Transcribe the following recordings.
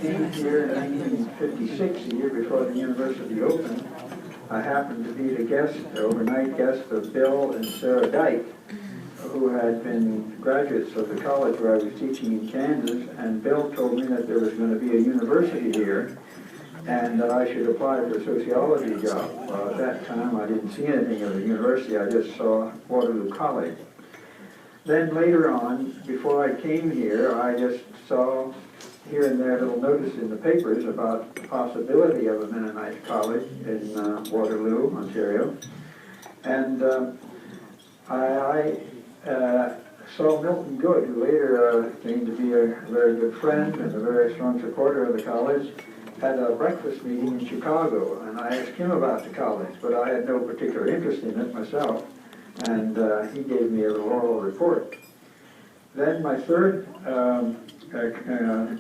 Came here in 1956, the year before the university opened. I happened to be the guest, the overnight guest of Bill and Sarah Dyke, who had been graduates of the college where I was teaching in Kansas, and Bill told me that there was going to be a university here and that I should apply for a sociology job. Well, at that time I didn't see anything of the university, I just saw Waterloo College. Then later on, before I came here, I just saw here and there little notice in the papers about the possibility of a Mennonite college in Waterloo, Ontario. And I saw Milton Good, who later came to be a very good friend and a very strong supporter of the college, had a breakfast meeting in Chicago, and I asked him about the college, but I had no particular interest in it myself, and he gave me a little oral report. Then my third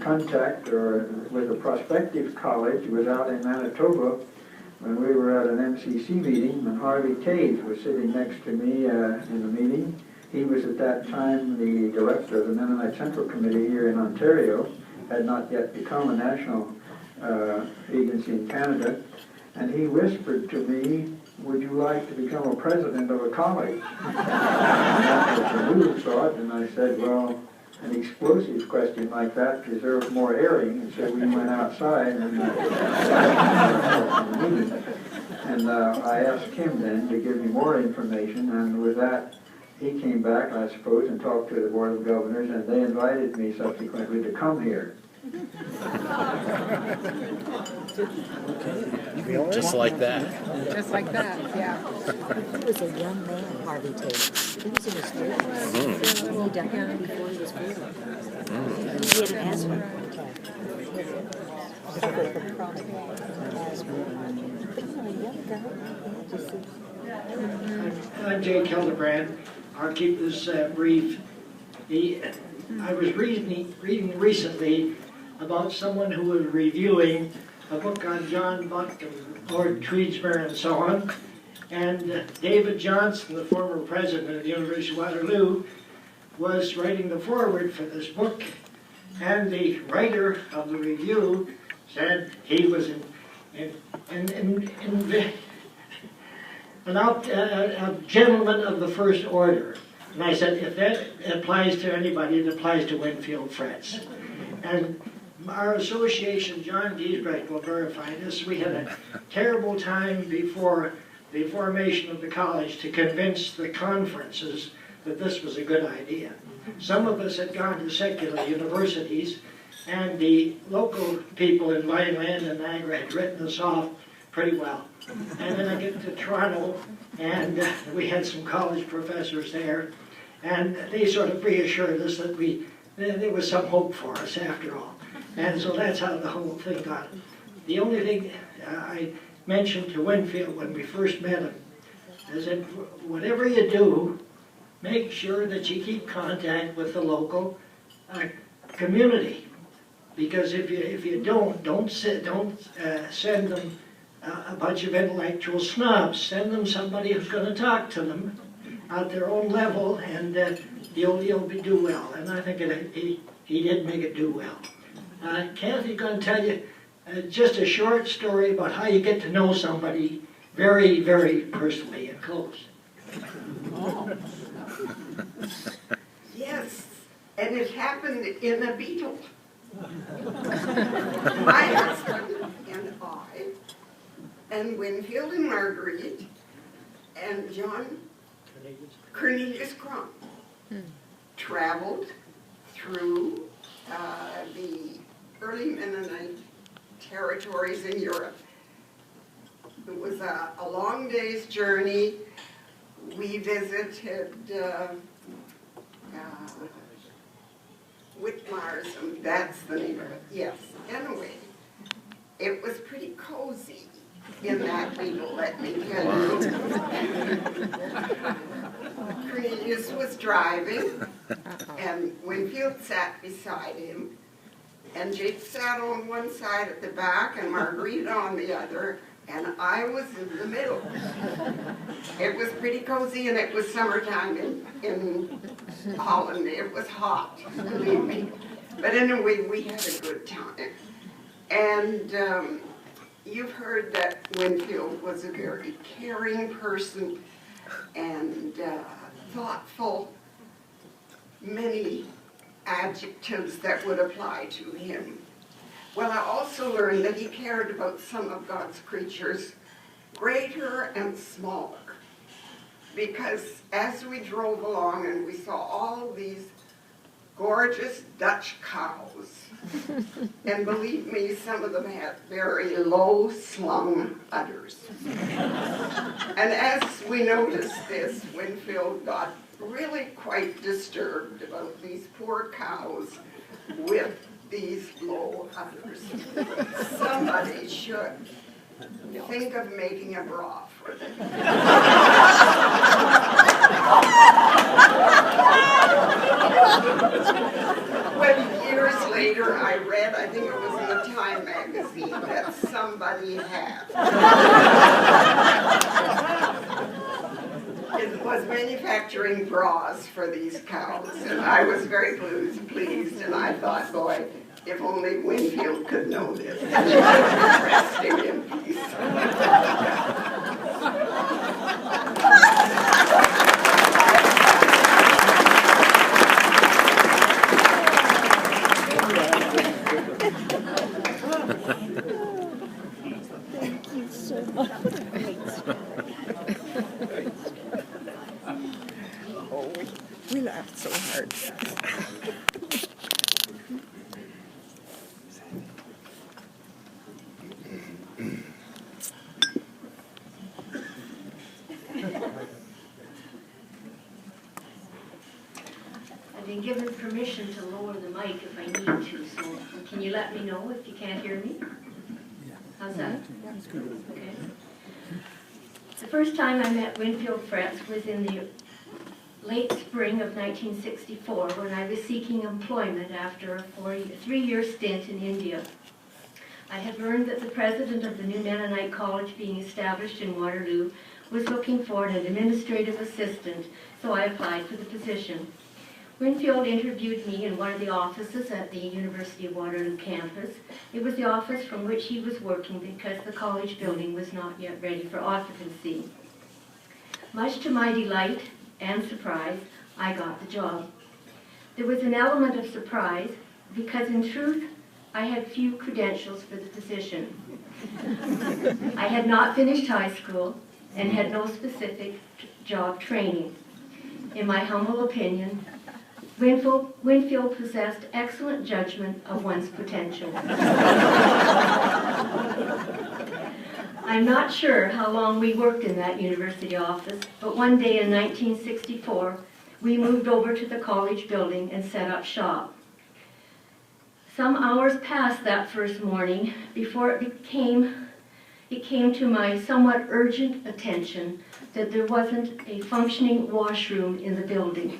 contact with a prospective college was out in Manitoba when we were at an MCC meeting, and Harvey Taves was sitting next to me in the meeting. He was at that time the director of the Mennonite Central Committee here in Ontario, had not yet become a national agency in Canada, and he whispered to me, "Would you like to become a president of a college?" That was a new thought, and I said, well, an explosive question like that deserves more airing, and so we went outside and I asked him then to give me more information, and with that he came back, I suppose, and talked to the Board of Governors, and they invited me subsequently to come here. Just like that. Just like that, yeah. He was a young man, Harvey Taves. He was in his 30s. He died before he was 40. He had asthma at one time. Suffered from chronic asthma. But you know, a young guy, I'm Jay Kildebrand. I'll keep this brief. I was reading recently about someone who was reviewing a book on John Buck and Lord Tweedsmuir and so on. And David Johnson, the former president of the University of Waterloo, was writing the foreword for this book. And the writer of the review said he was a gentleman of the first order. And I said, if that applies to anybody, it applies to Winfield Fretz. And our association, John Giesbrecht, will verify this. We had a terrible time before the formation of the college to convince the conferences that this was a good idea. Some of us had gone to secular universities, and the local people in Vineland and Niagara had written us off pretty well. And then I get to Toronto, and we had some college professors there, and they sort of reassured us that there was some hope for us after all. And so that's how the whole thing got. The only thing I mentioned to Winfield when we first met him is that whatever you do, make sure that you keep contact with the local community. Because if you don't send them a bunch of intellectual snobs. Send them somebody who's going to talk to them at their own level, and you'll do well. And I think he did make it do well. Kathy's going to tell you just a short story about how you get to know somebody very, very personally and close. Oh. Yes, and it happened in a beetle. My husband and I, and Winfield and Marguerite, and John Cornelius Crump traveled through the early Mennonite territories in Europe. It was a long day's journey. We visited Whitmarsum, that's the name of it, yes. Anyway, it was pretty cozy in that beetle, let me tell you. Cornelius was driving, and Winfield sat beside him, And Jake sat on one side at the back and Margarita on the other, and I was in the middle. It was pretty cozy, and it was summertime in Holland. It was hot, believe me. But anyway, we had a good time. And you've heard that Winfield was a very caring person and thoughtful, many adjectives that would apply to him. Well, I also learned that he cared about some of God's creatures, greater and smaller, because as we drove along and we saw all these gorgeous Dutch cows, and believe me, some of them had very low-slung udders. And as we noticed this, Winfield got really quite disturbed about these poor cows with these low udders. Somebody should think of making a bra for them. Well, years later I read, I think it was in the Time magazine, that somebody had. It was manufacturing bras for these cows, and I was very pleased, and I thought, boy, if only Winfield could know this. Rest him in peace. Thank you so much. Oh, we laughed so hard. I've been given permission to lower the mic if I need to, so can you let me know if you can't hear me? How's that? Okay. The first time I met Winfield Fretz was in the late spring of 1964 when I was seeking employment after a 3-year stint in India. I had learned that the president of the new Mennonite college being established in Waterloo was looking for an administrative assistant, so I applied for the position. Winfield interviewed me in one of the offices at the University of Waterloo campus. It was the office from which he was working because the college building was not yet ready for occupancy. Much to my delight and surprise, I got the job. There was an element of surprise because in truth, I had few credentials for the position. I had not finished high school and had no specific job training. In my humble opinion, Winfield possessed excellent judgment of one's potential. I'm not sure how long we worked in that university office, but one day in 1964, we moved over to the college building and set up shop. Some hours passed that first morning before it came to my somewhat urgent attention that there wasn't a functioning washroom in the building.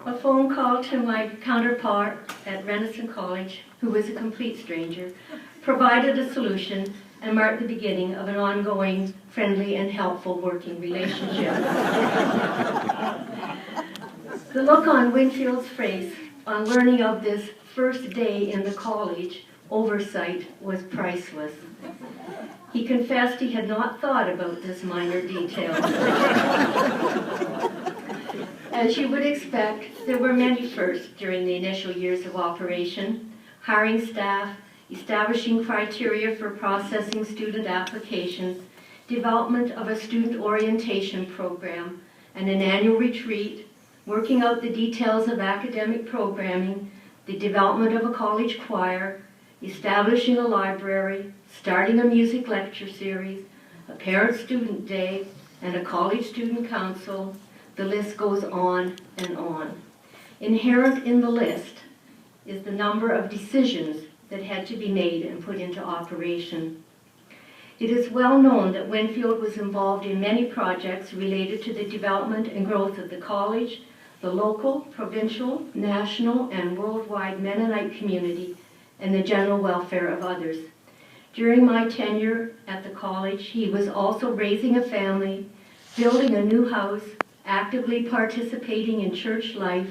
A phone call to my counterpart at Renison College, who was a complete stranger, provided a solution and marked the beginning of an ongoing, friendly, and helpful working relationship. The look on Winfield's face on learning of this first day in the college oversight was priceless. He confessed he had not thought about this minor detail. As you would expect, there were many firsts during the initial years of operation: hiring staff, establishing criteria for processing student applications, development of a student orientation program, and an annual retreat, working out the details of academic programming, the development of a college choir, establishing a library, starting a music lecture series, a parent-student day, and a college student council. The list goes on and on. Inherent in the list is the number of decisions that had to be made and put into operation. It is well known that Winfield was involved in many projects related to the development and growth of the college, the local, provincial, national, and worldwide Mennonite community, and the general welfare of others. During my tenure at the college, he was also raising a family, building a new house, actively participating in church life,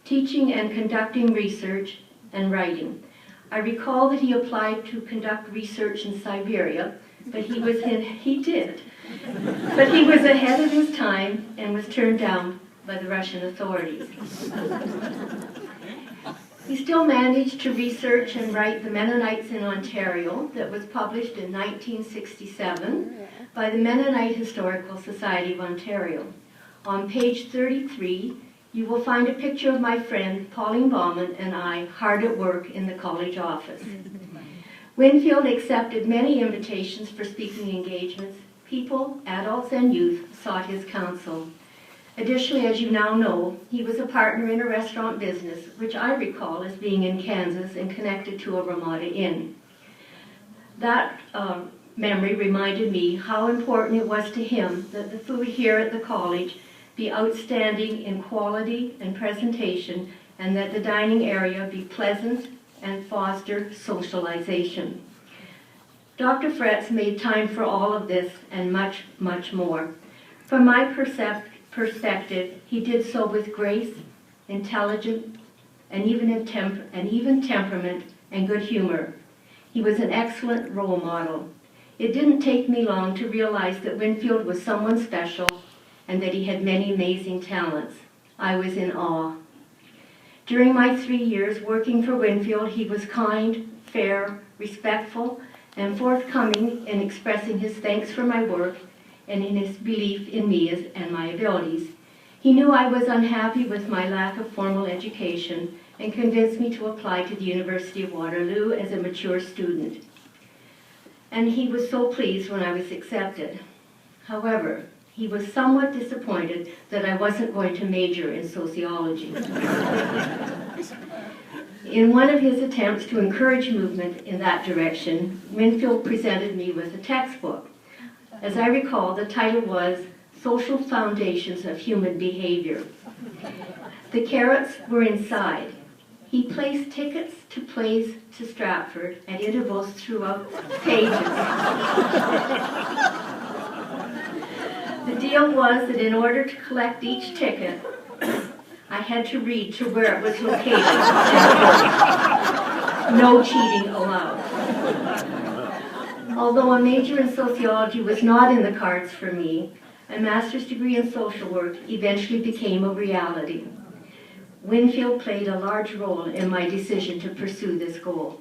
teaching and conducting research, and writing. I recall that he applied to conduct research in Siberia, but he was ahead of his time and was turned down by the Russian authorities. He still managed to research and write The Mennonites in Ontario, that was published in 1967 by the Mennonite Historical Society of Ontario. On page 33, you will find a picture of my friend Pauline Baumann and I hard at work in the college office. Winfield accepted many invitations for speaking engagements. People, adults and youth, sought his counsel. Additionally, as you now know, he was a partner in a restaurant business, which I recall as being in Kansas and connected to a Ramada Inn. That memory reminded me how important it was to him that the food here at the college be outstanding in quality and presentation, and that the dining area be pleasant and foster socialization. Dr. Fretz made time for all of this and much, much more. From my perspective, he did so with grace, intelligence, and even temperament and good humor. He was an excellent role model. It didn't take me long to realize that Winfield was someone special and that he had many amazing talents. I was in awe. During my 3 years working for Winfield, he was kind, fair, respectful, and forthcoming in expressing his thanks for my work and in his belief in me and my abilities. He knew I was unhappy with my lack of formal education and convinced me to apply to the University of Waterloo as a mature student. And he was so pleased when I was accepted. However, he was somewhat disappointed that I wasn't going to major in sociology. In one of his attempts to encourage movement in that direction, Winfield presented me with a textbook. As I recall, the title was Social Foundations of Human Behavior. The carrots were inside. He placed tickets to plays to Stratford at intervals throughout pages. The deal was that in order to collect each ticket, I had to read to where it was located. No cheating allowed. Although a major in sociology was not in the cards for me, a master's degree in social work eventually became a reality. Winfield played a large role in my decision to pursue this goal.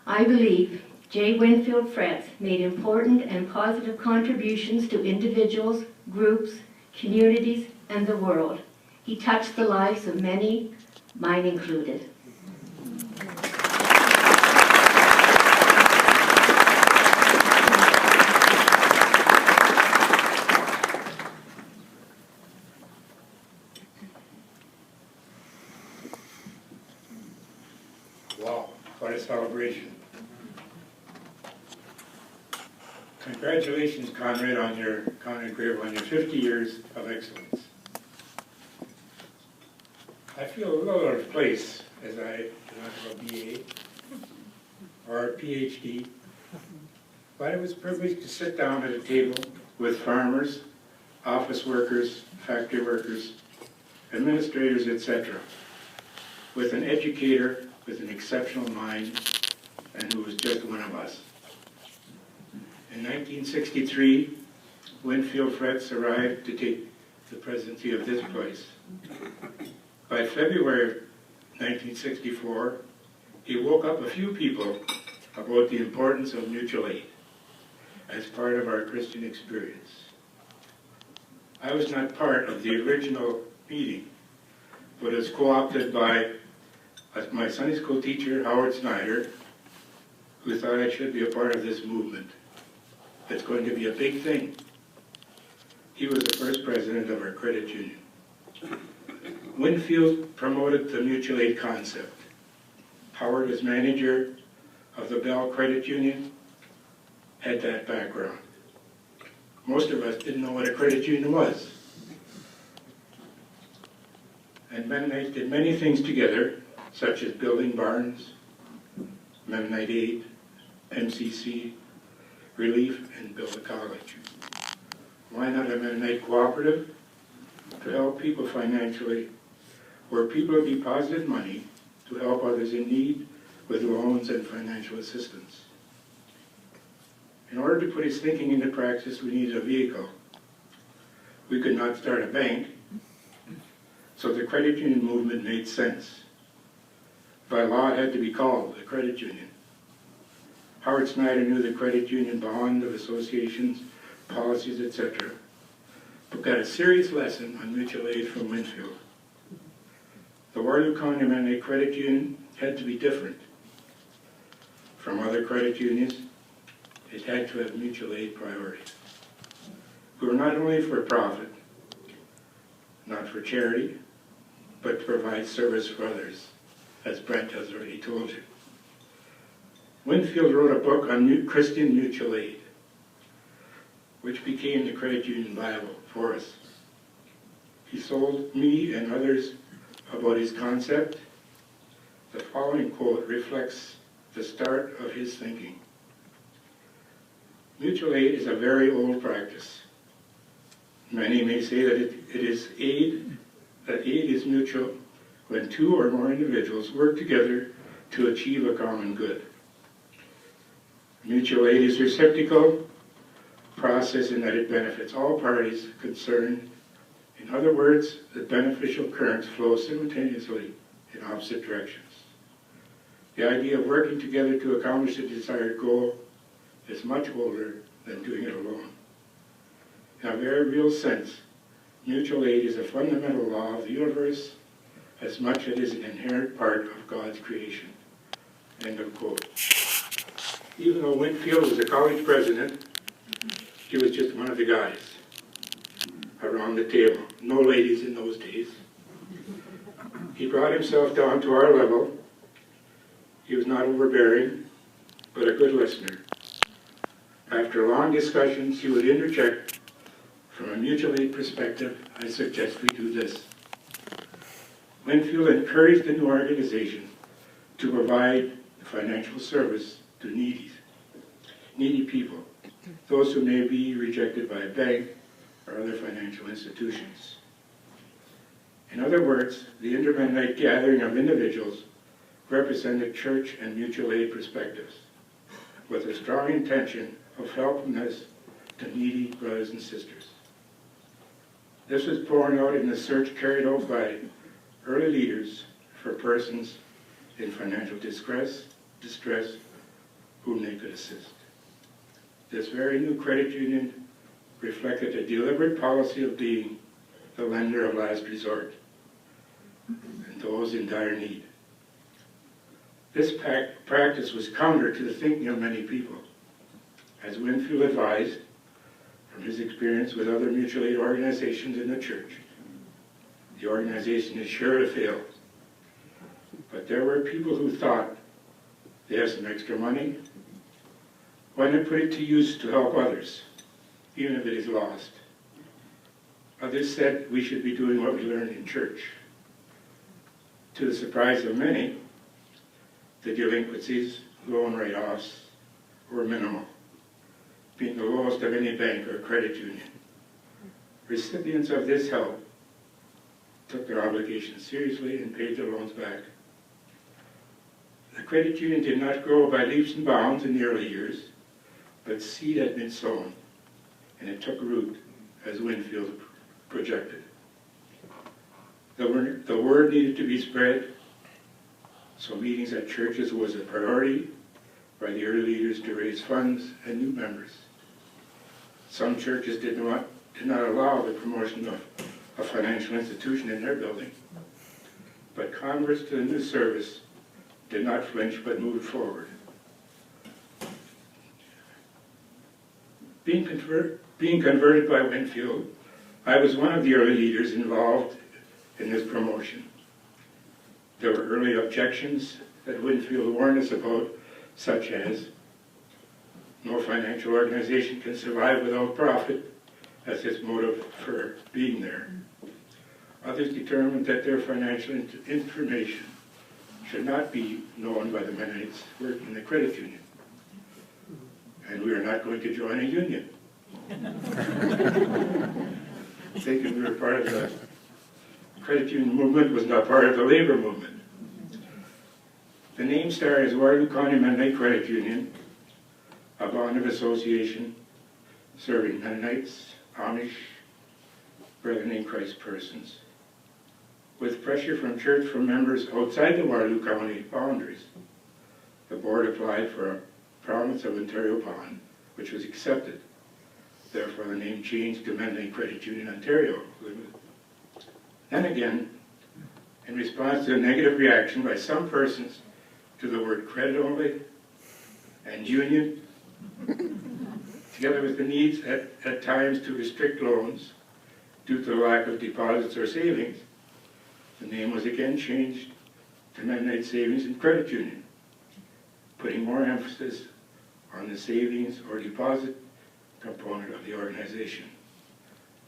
I believe J. Winfield Fretz made important and positive contributions to individuals, groups, communities, and the world. He touched the lives of many, mine included. Wow, what a celebration. Congratulations, Conrad Grebel, on your 50 years of excellence. I feel a little out of place as I do not have a BA or a PhD, but it was a privilege to sit down at a table with farmers, office workers, factory workers, administrators, etc., with an educator with an exceptional mind and who was just one of us. In 1963, Winfield Fretz arrived to take the presidency of this place. By February 1964, he woke up a few people about the importance of mutual aid as part of our Christian experience. I was not part of the original meeting, but was co-opted by my Sunday school teacher, Howard Snyder, who thought I should be a part of this movement. It's going to be a big thing. He was the first president of our credit union. Winfield promoted the mutual aid concept. Howard, as manager of the Bell Credit Union, had that background. Most of us didn't know what a credit union was. and Mennonites did many things together, such as building barns, Mennonite Aid, MCC, Relief, and build a college. Why not a Mennonite cooperative to help people financially, where people have deposited money to help others in need with loans and financial assistance? In order to put his thinking into practice, we needed a vehicle. We could not start a bank, so the credit union movement made sense. By law, it had to be called a credit union. Howard Snyder knew the credit union bond of associations, policies, etc., but got a serious lesson on mutual aid from Winfield. The Waterloo County Mennonite Credit Union had to be different from other credit unions. It had to have mutual aid priorities. We were not only for profit, not for charity, but to provide service for others, as Brent has already told you. Winfield wrote a book on Christian mutual aid, which became the credit union Bible for us. He sold me and others about his concept. The following quote reflects the start of his thinking. Mutual aid is a very old practice. Many may say that aid is mutual when two or more individuals work together to achieve a common good. Mutual aid is a reciprocal process in that it benefits all parties concerned. In other words, the beneficial currents flow simultaneously in opposite directions. The idea of working together to accomplish a desired goal is much older than doing it alone. In a very real sense, mutual aid is a fundamental law of the universe as much as it is an inherent part of God's creation. End of quote. Even though Winfield was a college president, he was just one of the guys around the table. No ladies in those days. He brought himself down to our level. He was not overbearing, but a good listener. After long discussions, he would interject, from a mutual aid perspective, I suggest we do this. Winfield encouraged the new organization to provide financial service to needy people, those who may be rejected by a bank or other financial institutions. In other words, the Inter-Mennonite gathering of individuals represented church and mutual aid perspectives, with a strong intention of helpfulness to needy brothers and sisters. This was borne out in the search carried out by early leaders for persons in financial distress whom they could assist. This very new credit union reflected a deliberate policy of being the lender of last resort and those in dire need. This practice was counter to the thinking of many people. As Winfield advised, from his experience with other mutual aid organizations in the church, the organization is sure to fail. But there were people who thought they have some extra money, why not put it to use to help others, even if it is lost? Others said we should be doing what we learned in church. To the surprise of many, the delinquencies, loan write-offs, were minimal, being the lowest of any bank or credit union. Recipients of this help took their obligations seriously and paid their loans back. The credit union did not grow by leaps and bounds in the early years, but seed had been sown, and it took root as Winfield projected. The word needed to be spread, so meetings at churches was a priority by the early leaders to raise funds and new members. Some churches did not allow the promotion of a financial institution in their building, but converts to the new service did not flinch but moved forward. Being converted by Winfield, I was one of the early leaders involved in this promotion. There were early objections that Winfield warned us about, such as no financial organization can survive without profit as its motive for being there. Others determined that their financial information should not be known by the Mennonites working in the credit union. And we are not going to join a union. Thinking we were part of the credit union movement was not part of the labor movement. The name star is Waterloo County Mennonite Credit Union, a bond of association serving Mennonites, Amish, Brethren in Christ persons. With pressure from members outside the Waterloo County boundaries, the board applied for a Province of Ontario bond, which was accepted. Therefore, the name changed to Mennonite Credit Union Ontario Limited. Then again, in response to a negative reaction by some persons to the word credit only and union, together with the needs at times to restrict loans due to the lack of deposits or savings, the name was again changed to Mennonite Savings and Credit Union, putting more emphasis on the savings or deposit component of the organization,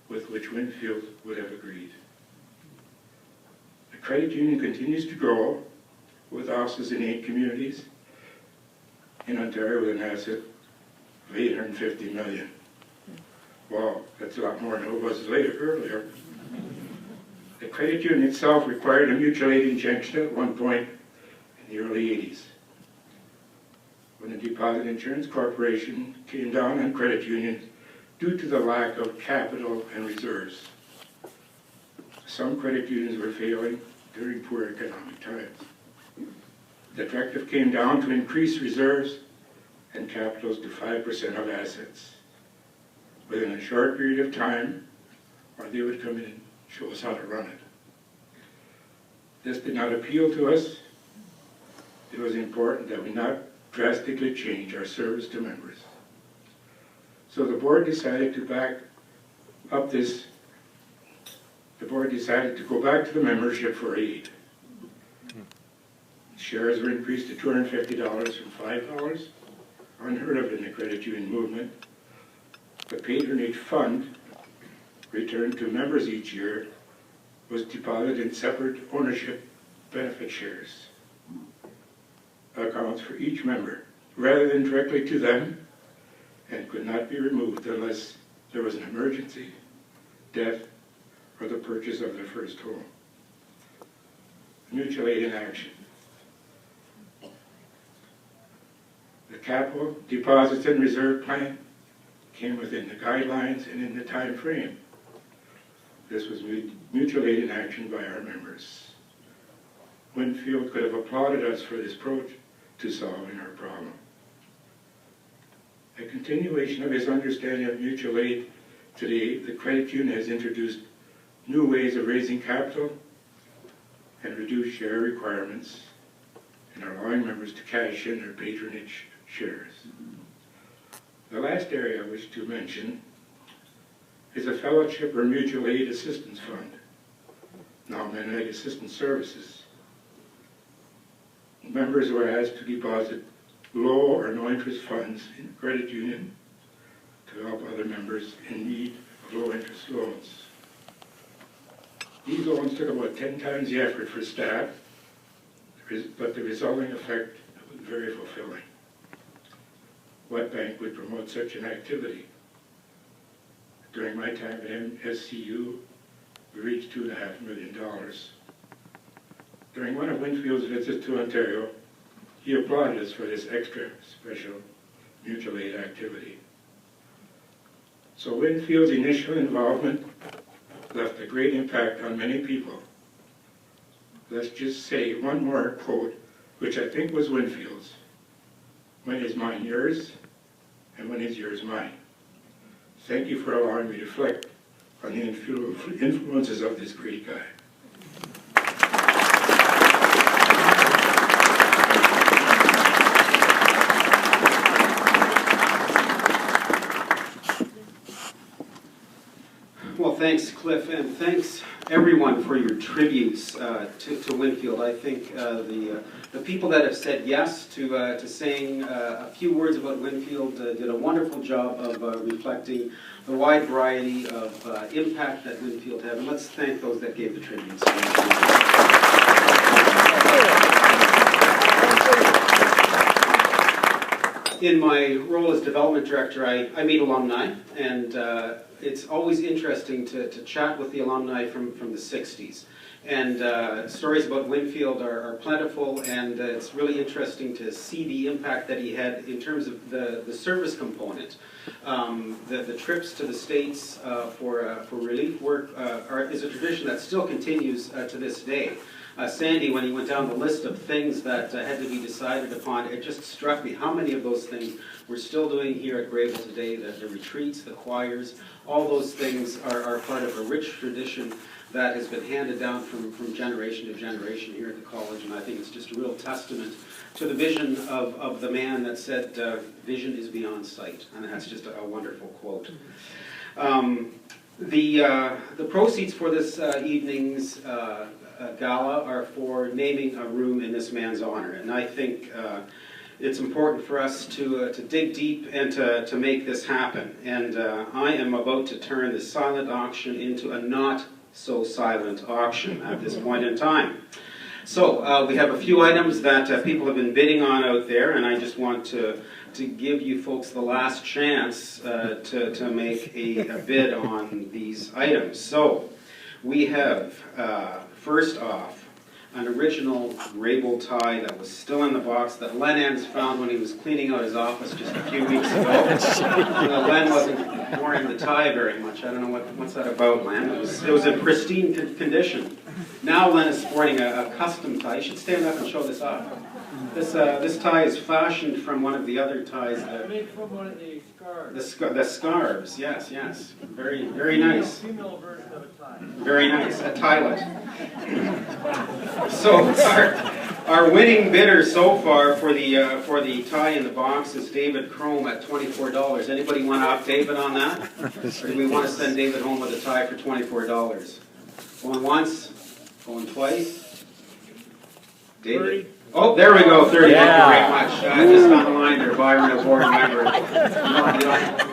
with which Winfield would have agreed. The credit union continues to grow with offices in 8 communities in Ontario with an asset of $850 million. Wow, that's a lot more than it was earlier. The credit union itself required a mutual aid injection at one point in the early 80s, when the Deposit Insurance Corporation came down on credit unions due to the lack of capital and reserves. Some credit unions were failing during poor economic times. The directive came down to increase reserves and capitals to 5% of assets within a short period of time, or they would come in and show us how to run it. This did not appeal to us. It was important that we not drastically change our service to members. So the board decided to back up this. The board decided to go back to the membership for aid. Shares were increased to $250 from $5, unheard of in the credit union movement. The patronage fund, returned to members each year, was deposited in separate ownership benefit shares, accounts for each member, rather than directly to them, and could not be removed unless there was an emergency, death, or the purchase of their first home. Mutual aid in action. The capital deposits and reserve plan came within the guidelines and in the time frame. This was mutual aid in action by our members. Winfield could have applauded us for this approach to solving our problem. A continuation of his understanding of mutual aid, today the credit union has introduced new ways of raising capital and reduced share requirements and allowing members to cash in their patronage shares. The last area I wish to mention is a fellowship or mutual aid assistance fund, now Mennonite Assistance Services. Members were asked to deposit low or no interest funds in the credit union to help other members in need of low interest loans. These loans took about 10 times the effort for staff, but the resulting effect was very fulfilling. What bank would promote such an activity? During my time at SCU, we reached $2.5 million. During one of Winfield's visits to Ontario, he applauded us for this extra special mutual aid activity. So Winfield's initial involvement left a great impact on many people. Let's just say one more quote, which I think was Winfield's. When is mine yours, and when is yours mine? Thank you for allowing me to reflect on the influences of this great guy. Well, thanks, Cliff, and thanks everyone for your tributes to Winfield. I think the people that have said yes to saying a few words about Winfield did a wonderful job of reflecting the wide variety of impact that Winfield had. And let's thank those that gave the tributes. In my role as development director, I meet alumni, and it's always interesting to chat with the alumni from the 60s. And stories about Winfield are plentiful, and it's really interesting to see the impact that he had in terms of the service component. The trips to the States for relief work is a tradition that still continues to this day. Sandy, when he went down the list of things that had to be decided upon, it just struck me how many of those things we're still doing here at Grebel today, the retreats, the choirs, all those things are part of a rich tradition that has been handed down from generation to generation here at the college, and I think it's just a real testament to the vision of the man that said, vision is beyond sight, and that's just a wonderful quote. The proceeds for this evening's gala are for naming a room in this man's honor, and I think it's important for us to dig deep and to make this happen. And I am about to turn the silent auction into a not so silent auction at this point in time. So we have a few items that people have been bidding on out there, and I just want to give you folks the last chance to make a bid on these items. So we have, first off, an original Grebel tie that was still in the box that Len Enns found when he was cleaning out his office just a few weeks ago. Len wasn't wearing the tie very much. I don't know what's that about, Len. It was in pristine condition. Now Len is sporting a custom tie. You should stand up and show this off. This tie is fashioned from one of the other ties. Made from one of the scarves. The scarves, yes. Very, very nice. Female version of a tie. Very nice, a tielet. So our winning bidder so far for the tie in the box is David Crome at $24. Anybody want to up David on that? Or do we want to send David home with a tie for $24? Going once, going twice. David. 30. Oh, there we go, 30. Yeah. Thank you very much. Just on the line there, Byron, a board member.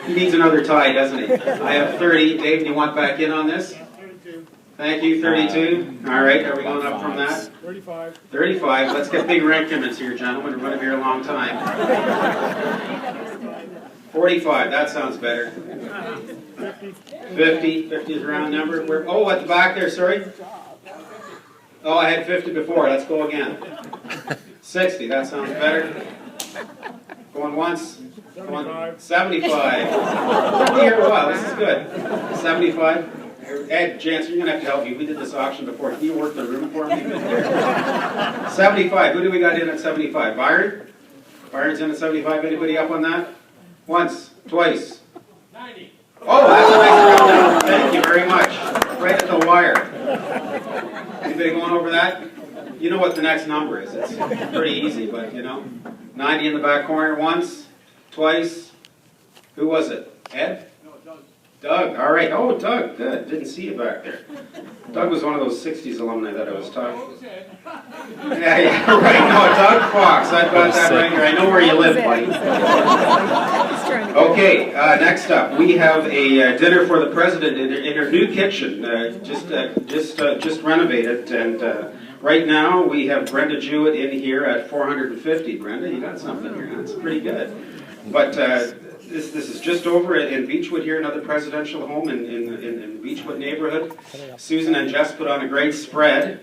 He needs another tie, doesn't he? I have 30. Dave, do you want back in on this? 32. Thank you, 32. All right, are we going up from that? 35. 35. Let's get big increments here, gentlemen. We're going to be here a long time. 45. That sounds better. 50. 50 is a round number. Oh, at the back there, sorry. Oh, I had 50 before. Let's go again. 60. That sounds better. Going once. 75. 75. Here, wow, this is good. 75. Ed, Jansen, you're going to have to help me. We did this auction before. Can you work the room for me? 75. Who do we got in at 75? Byron? Byron's in at 75. Anybody up on that? Once. Twice. 90. Oh, that's a nice round number. Thank you very much. Right at the wire. Anybody going over that? You know what the next number is. It's pretty easy, but you know. 90 in the back corner. Once. Twice. Who was it? Ed? No, Doug. Doug, all right. Oh, Doug, good. Didn't see you back there. Doug was one of those 60s alumni that I was talking. Yeah, right. No, Doug Fox. I've got that right here. I know where you live, buddy. Okay, next up, we have a dinner for the president in her new kitchen, just renovated, and right now we have Brenda Jewett in here at $450. Brenda, you got something here. That's pretty good. But this is just over in Beechwood here, another presidential home in Beechwood neighborhood. Susan and Jess put on a great spread.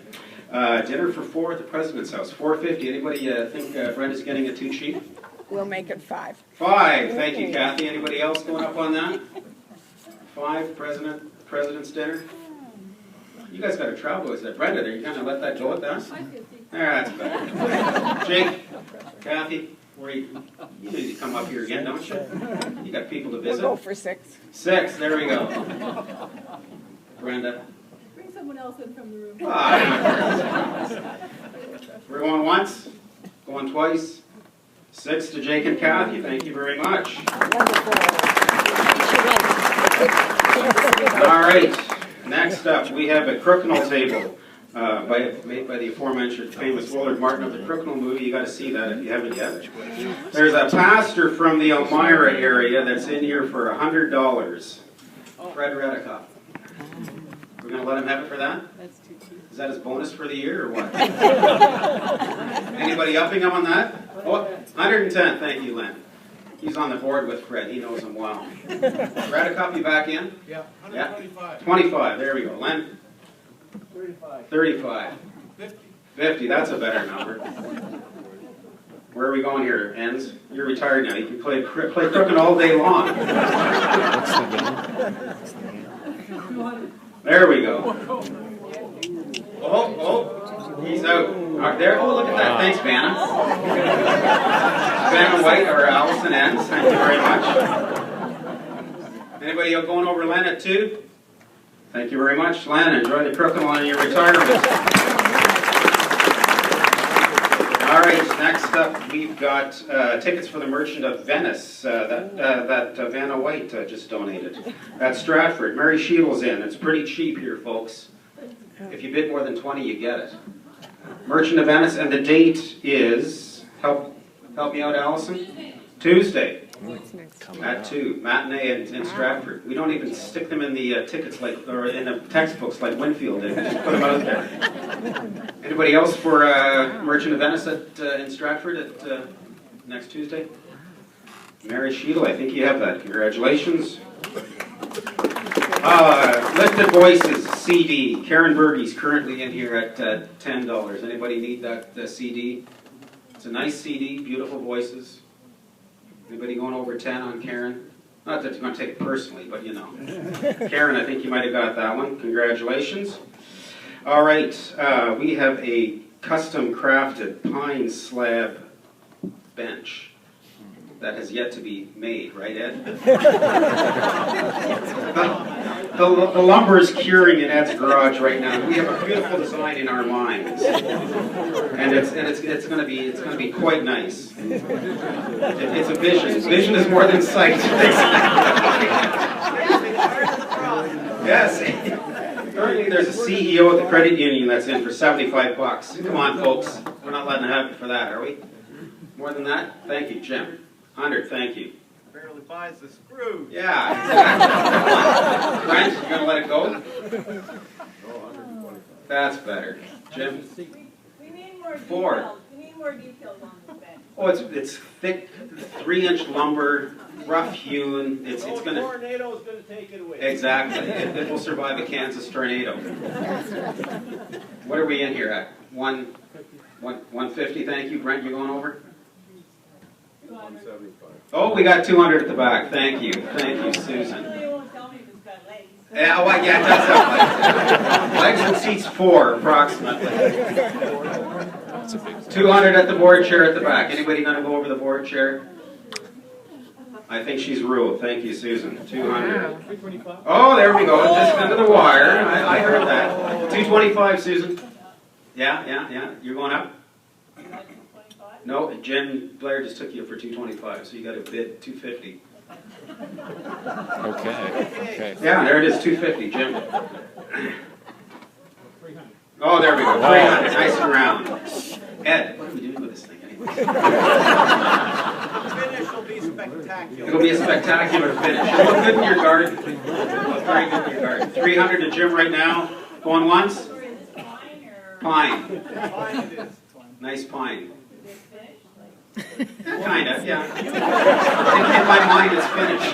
Dinner for 4 at the president's house. $450. Anybody think Brenda's getting it too cheap? We'll make it 5. 5. Thank you, Kathy. Anybody else going up on that? 5. President's dinner. You guys got to travel with that. Brenda, are you going to let that go at that? That's better. Jake, Kathy, you need to come up here again, don't you? You got people to visit. We'll go for 6. 6. There we go. Brenda. Bring someone else in from the room. We're going once, going twice. 6 to Jake and Kathy. Thank you very much. All right. Next up, we have a crokinole table made by the aforementioned famous Willard Martin of the Crokinole movie. You got to see that if you haven't yet. There's a pastor from the Elmira area that's in here for $100. Fred Reddicoff. We're going to let him have it for that? Is that his bonus for the year or what? Anybody upping him on that? Oh, 110. Thank you, Len. He's on the board with Fred. He knows him well. Reddicoff, you back in? Yeah, Yeah. 125. 25. There we go. Len? 35. 35. 50. 50. That's a better number. Where are we going here, Enns? You're retired now. You can play crooked all day long. There we go. Oh, he's out. There. Oh, look at that. Thanks, Vanna. Vanna White or Allison Enns. Thank you very much. Anybody going over Len at 2? Thank you very much, Len. Enjoy the crokinole in your retirement. All right, next up we've got tickets for the Merchant of Venice that Vanna White just donated at Stratford. Mary Sheetle's in. It's pretty cheap here, folks. If you bid more than 20, you get it. Merchant of Venice, and the date is, help me out, Allison? Tuesday. At 2, matinee in Stratford. We don't even stick them in the tickets or in the textbooks like Winfield did. We just put them out there. Anybody else for Merchant of Venice in Stratford at next Tuesday? Mary Sheetle, I think you have that. Congratulations. Lifted Voices CD. Karen Bergey's currently in here at $10. Anybody need that CD? It's a nice CD, beautiful voices. Anybody going over 10 on Karen? Not that you're going to take it personally, but you know. Karen, I think you might have got that one. Congratulations. All right, we have a custom crafted pine slab bench that has yet to be made, right, Ed? The lumber is curing in Ed's garage right now. We have a beautiful design in our minds, and it's going to be quite nice. It's a vision. Vision is more than sight. Yes. Currently, there's a CEO of the credit union that's in for $75. Come on, folks. We're not letting it happen for that, are we? More than that? Thank you, Jim. 100. Thank you. Barely buys the screws. Yeah, exactly. Brent, you gonna let it go? That's better. Jim? We need more 4. details. We need more details on this bench. Oh, it's thick, 3-inch lumber, rough hewn. It's gonna. Tornado's gonna take it away. Exactly. It will survive a Kansas tornado. What are we in here at? 150. Thank you, Brent. You going over? 175. Oh, we got 200 at the back. Thank you, Susan. You won't tell me if it's got legs. Yeah, well, yeah, it does have legs. Legs and seats 4, approximately. 200 at the board chair at the back. Anybody going to go over the board chair? I think she's ruled. Thank you, Susan. 200. 325. Oh, there we go. Just under the wire. I heard that. 225, Susan. Yeah. You're going up? No, Jen Blair just took you for 225, so you got to bid 250. Okay. Yeah, there it is, 250, Jim. Oh, there we go, 300, nice and round. Ed, what are we doing with this thing anyway? The finish will be spectacular. It'll be a spectacular finish. It'll look good in your garden. It'll look very good in your garden. 300 to Jim right now. Going once? Pine. Fine it is. Nice pine. Kind of, yeah. In my mind, it's finished.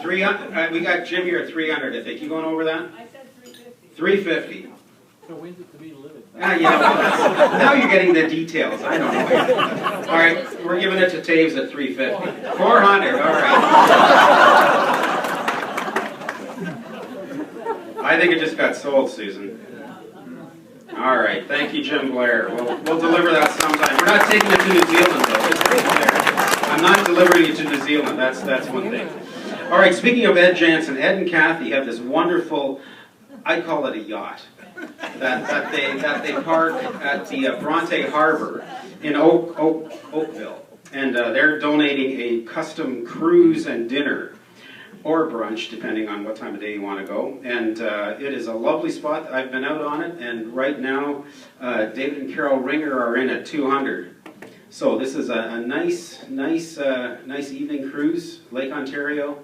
300. We got Jim here at 300. I think you going over that? I said 350. 350. So when's it to be delivered? Yeah. Now you're getting the details. I don't know. All right, we're giving it to Taves at 350. 400. All right. I think it just got sold, Susan. All right, thank you, Jim Blair. We'll deliver that sometime. We're not taking it to New Zealand, though. I'm not delivering it to New Zealand. That's one thing. All right, speaking of Ed Jansen, Ed and Kathy have this wonderful, I call it a yacht, that they park at the Bronte Harbor in Oakville. And they're donating a custom cruise and dinner, or brunch, depending on what time of day you want to go. And it is a lovely spot. I've been out on it, and right now, David and Carol Ringer are in at 200. So this is a nice evening cruise, Lake Ontario.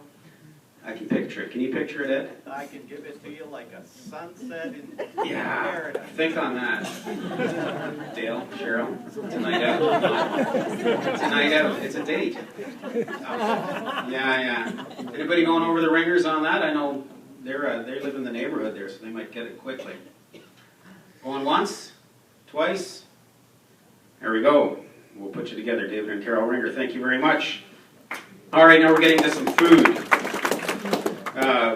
I can picture it. Can you picture it, Ed? I can give it to you like a sunset in Yeah, paradise. think on that. Dale, Cheryl, it's a night out. It's a night out. It's a date. Yeah. Anybody going over the Ringers on that? I know they live in the neighborhood there, so they might get it quickly. Going once, twice. There we go. We'll put you together, David and Carol Ringer. Thank you very much. All right, now we're getting to some food.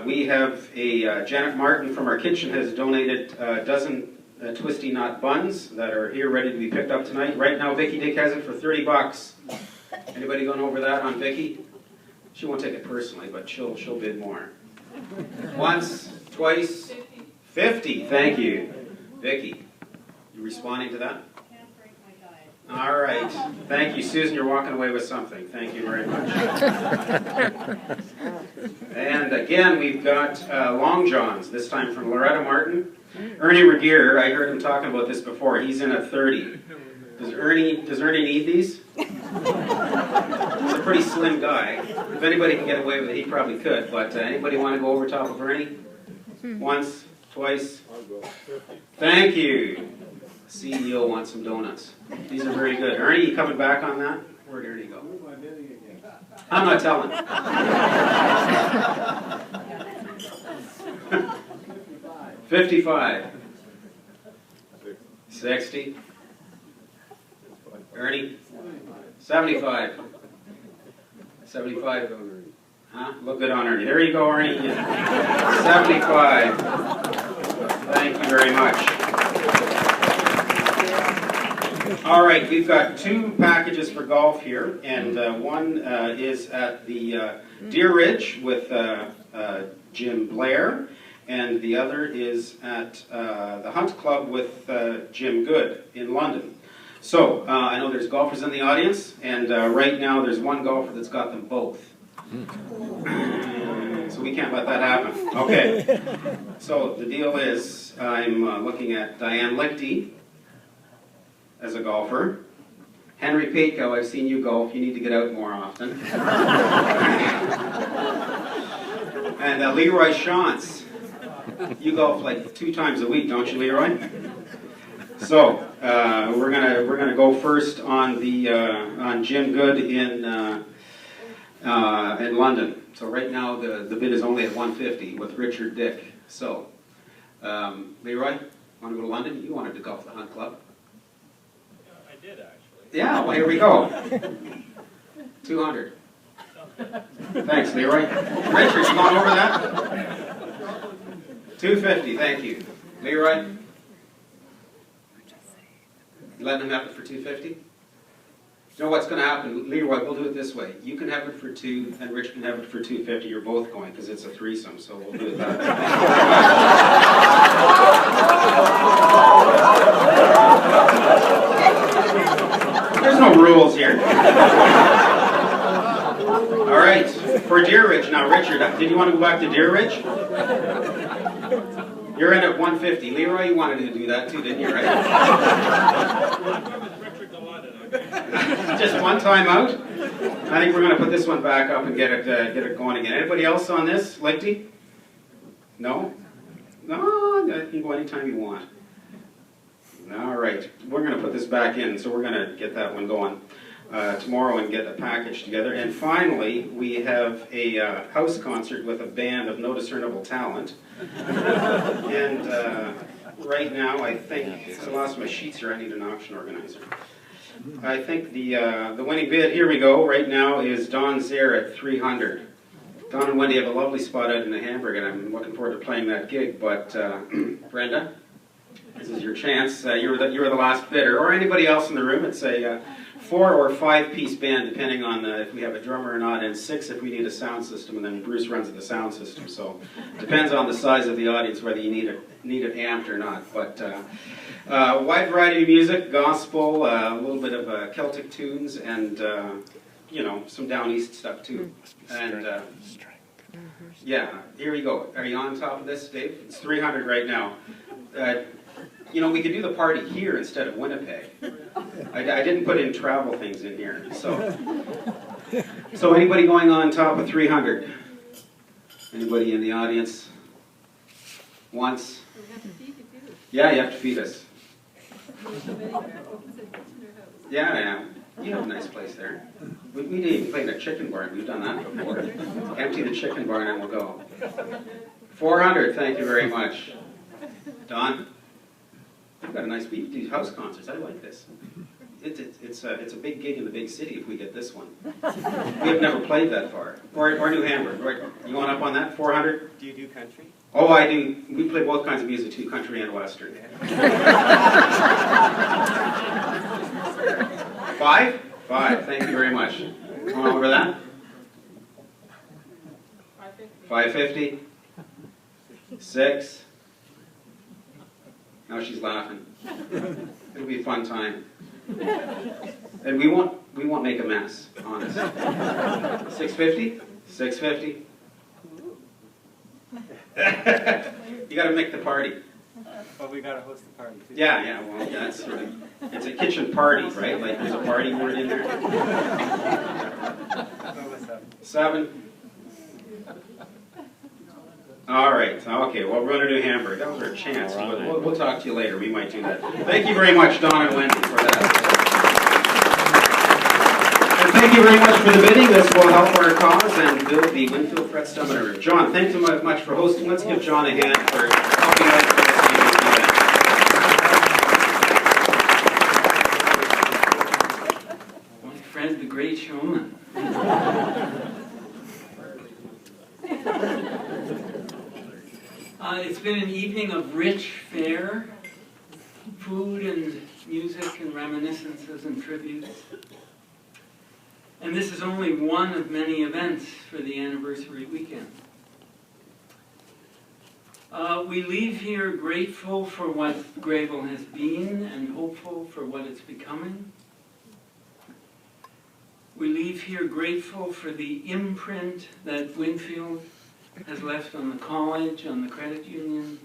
We have Janet Martin from our kitchen has donated a dozen twisty knot buns that are here ready to be picked up tonight. Right now, Vicky Dick has it for $30. Anybody going over that on Vicky? She won't take it personally, but she'll bid more. Once, twice, 50. Thank you, Vicky. You responding to that? All right. Thank you, Susan. You're walking away with something. Thank you very much. And again, we've got Long Johns, this time from Loretta Martin. Ernie Regier, I heard him talking about this before. He's in at 30. Does Ernie need these? He's a pretty slim guy. If anybody can get away with it, he probably could. But anybody want to go over top of Ernie? Once, twice? I'll go 50. Thank you. CEO wants some donuts. These are very good. Ernie, you coming back on that? Where'd Ernie go? I'm not telling. 55. 60. Ernie? 75. 75. Huh? Look good on Ernie. There you go, Ernie. 75. Thank you very much. All right, we've got two packages for golf here, and one is at the Deer Ridge with Jim Blair, and the other is at the Hunt Club with Jim Good in London. So, I know there's golfers in the audience, and right now there's one golfer that's got them both. So we can't let that happen. Okay, so the deal is, I'm looking at Diane Lichty as a golfer. Henry Patko, I've seen you golf. You need to get out more often. And Leroy Shantz. You golf like 2 times a week, don't you, Leroy? So we're gonna go first on the on Jim Good in London. So right now the bid is only at 150 with Richard Dick. So Leroy, want to go to London? You wanted to golf the Hunt Club. I did actually. Yeah, well, here we go. 200. Thanks, Leroy. Richard, you going over that? 250, thank you. Leroy? You letting him have it for 250? You know what's going to happen? Leroy, we'll do it this way. You can have it for 2, and Rich can have it for 250. You're both going, because it's a threesome, so we'll do it that way. There's no rules here. All right, for Deer Ridge now, Richard, did you want to go back to Deer Ridge? You're in at 150. Leroy, you wanted to do that too, didn't you, right? Just one time out? I think we're going to put this one back up and get it going again. Anybody else on this, Lichty? No? No, you can go anytime you want. All right, we're going to put this back in, so we're going to get that one going tomorrow and get a package together. And finally, we have a house concert with a band of no discernible talent. And right now, I think, I lost my sheets here, I need an auction organizer. I think the winning bid, here we go, right now is Don Zare at 300. Don and Wendy have a lovely spot out in the Hamburg, and I'm looking forward to playing that gig. But Brenda, this is your chance. You were the last bidder, or anybody else in the room. It's a 4 or 5 piece band, depending on if we have a drummer or not, and 6 if we need a sound system, and then Bruce runs the sound system. So depends on the size of the audience whether you need it amped or not. But wide variety of music, gospel, a little bit of Celtic tunes, and you know, some down east stuff too. And yeah, here we go. Are you on top of this, Dave? It's 300 right now. You know, we could do the party here instead of Winnipeg. I didn't put in travel things in here. So anybody going on top of 300? Anybody in the audience? Once? Yeah, you have to feed us. Yeah. You have a nice place there. We didn't even play in a chicken barn. We've done that before. Empty the chicken barn and we'll go. 400, thank you very much. Don? You've got a nice beat. These house concerts, I like this. It's a big gig in the big city if we get this one. We have never played that far. Or New Hamburg. Right? You going up on that? 400? Do you do country? Oh, I do. We play both kinds of music too, country and western. 5? 5, thank you very much. Going over that? 550? 6? Now she's laughing. It'll be a fun time. And we won't make a mess, honest. 650? 650? You gotta make the party. Well, we gotta host the party too. Yeah, well, that's sort of, it's a kitchen party, right? Like there's a party word in there. 7? All right, okay, well, we're going to do Hamburg. That was our chance. We'll talk to you later. We might do that. Thank you very much, Don and Wendy, for that. And thank you very much for the bidding. This will help our cause and build the Winfield Fretz Seminar Room. John, thank you much for hosting. Let's give John a hand for helping us with this evening event. My friend, the great showman. It's been an evening of rich fare, food and music and reminiscences and tributes. And this is only one of many events for the anniversary weekend. We leave here grateful for what Grebel has been and hopeful for what it's becoming. We leave here grateful for the imprint that Winfield has left on the college, on the credit union,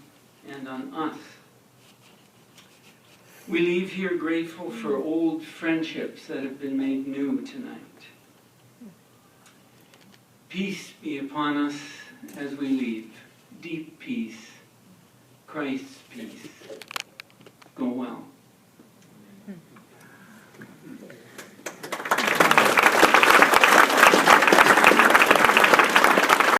and on us. We leave here grateful for old friendships that have been made new tonight. Peace be upon us as we leave. Deep peace, Christ's peace. Go well.